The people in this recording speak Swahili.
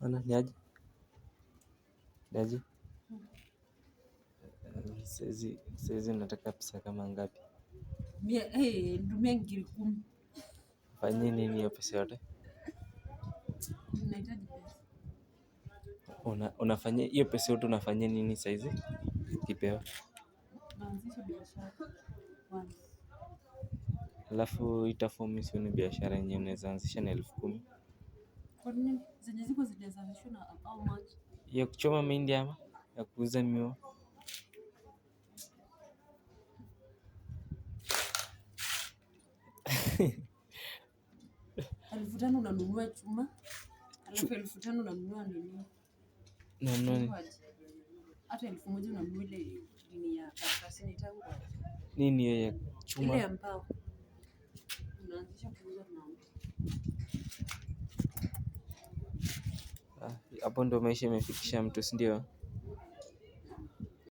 Hapana, ni aje? Ni aje? Saizi nataka pesa kama ngapi? Nitumie 10,000. Fanyie nini hiyo pesa yote? Nahitaji pesa. Unafanyia hiyo pesa yote unafanyia nini saizi? Ukipewa. Naanzisha biashara kwanza. Alafu itaform sioni biashara yenye unaweza anzisha na 10,000. Kwa nini? Zenye ziko zinaweza anzishwa na how much? Ya kuchoma mahindi ama ya kuuza miwa? 5,000 unanunua chuma. Alafu 5,000 unanunua nini? Nani? Hata 1,000 unanunua ile nini ya karatasi inaitwa nini hiyo ya chuma? ile ya mbao. Unaanzisha kuuza na Hapo ndo maisha imefikisha mtu, si ndio?